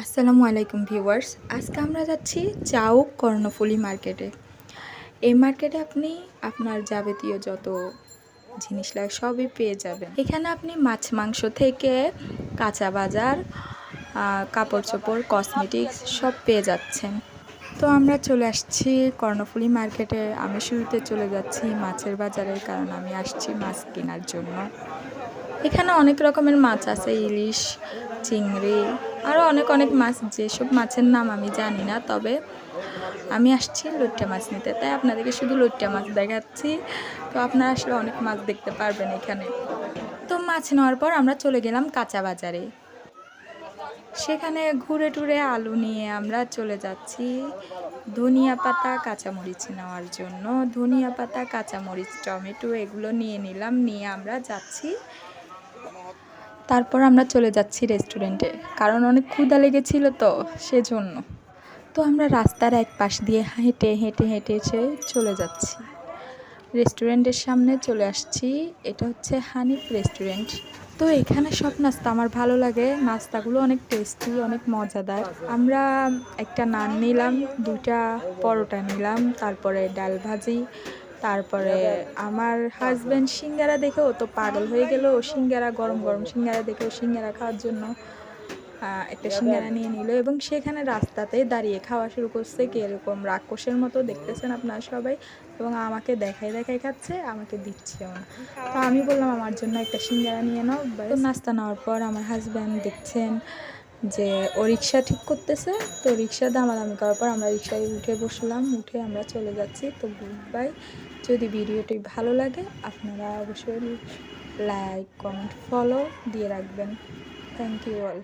আসসালামু আলাইকুম ভিউয়ার্স। আজকে আমরা যাচ্ছি চাউক কর্ণফুলী মার্কেটে। এই মার্কেটে আপনি আপনার যাবতীয় যত জিনিস লাগে সবই পেয়ে যাবেন। এখানে আপনি মাছ মাংস থেকে কাঁচা বাজার, কাপড় চোপড়, কসমেটিক্স সব পেয়ে যাচ্ছেন। তো আমরা চলে আসছি কর্ণফুলী মার্কেটে। আমি শুরুতে চলে যাচ্ছি মাছের বাজারে, কারণ আমি আসছি মাছ কেনার জন্য। এখানে অনেক রকমের মাছ আছে, ইলিশ, চিংড়ি, আরও অনেক অনেক মাছ, যেসব মাছের নাম আমি জানি না। তবে আমি আসছি লইট্টা মাছ নিতে, তাই আপনাদেরকে শুধু লইট্টা মাছ দেখাচ্ছি। তো আপনারা আসলে অনেক মাছ দেখতে পারবেন এখানে। তো মাছ নেওয়ার পর আমরা চলে গেলাম কাঁচা বাজারে। সেখানে ঘুরে টুরে আলু নিয়ে আমরা চলে যাচ্ছি ধনিয়া পাতা, কাঁচামরিচ নেওয়ার জন্য। ধনিয়া পাতা, কাঁচামরিচ, টমেটো এগুলো নিয়ে নিলাম, নিয়ে আমরা যাচ্ছি। তারপর আমরা চলে যাচ্ছি রেস্টুরেন্টে, কারণ অনেক ক্ষুধা লেগেছিল তো সেজন্য। তো আমরা রাস্তার এক পাশ দিয়ে হেঁটে হেঁটে হেঁটে চলে যাচ্ছি রেস্টুরেন্টের সামনে। চলে আসছি, এটা হচ্ছে হানিফ রেস্টুরেন্ট। তো এখানে সব নাস্তা আমার ভালো লাগে, নাস্তাগুলো অনেক টেস্টি, অনেক মজাদার। আমরা একটা নান নিলাম, দুইটা পরোটা নিলাম, তারপরে ডাল ভাজি, তারপরে আমার হাজব্যান্ড সিঙ্গারা দেখে ও তো পাগল হয়ে গেল। সিঙ্গারা, গরম গরম সিঙ্গারা দেখে ও সিঙ্গারা খাওয়ার জন্য একটা সিঙ্গারা নিয়ে নিল, এবং সেখানে রাস্তাতে দাঁড়িয়ে খাওয়া শুরু করছে কীরকম রাক্ষসের মতো, দেখতেছেন আপনারা সবাই। এবং আমাকে দেখাই দেখাই খাচ্ছে, আমাকে দিচ্ছেও না। তো আমি বললাম আমার জন্য একটা সিঙ্গারা নিয়ে নাও। তো নাস্তা নেওয়ার পর আমার হাজব্যান্ড দেখছেন যে ও রিক্সা ঠিক করতেছে। তো রিক্সা দামাদামি করার পর আমরা রিক্সায় উঠে বসলাম, উঠে আমরা চলে যাচ্ছি। তো গুড বাই। যদি ভিডিওটি ভালো লাগে আপনারা অবশ্যই লাইক, কমেন্ট, ফলো দিয়ে রাখবেন। Thank you all.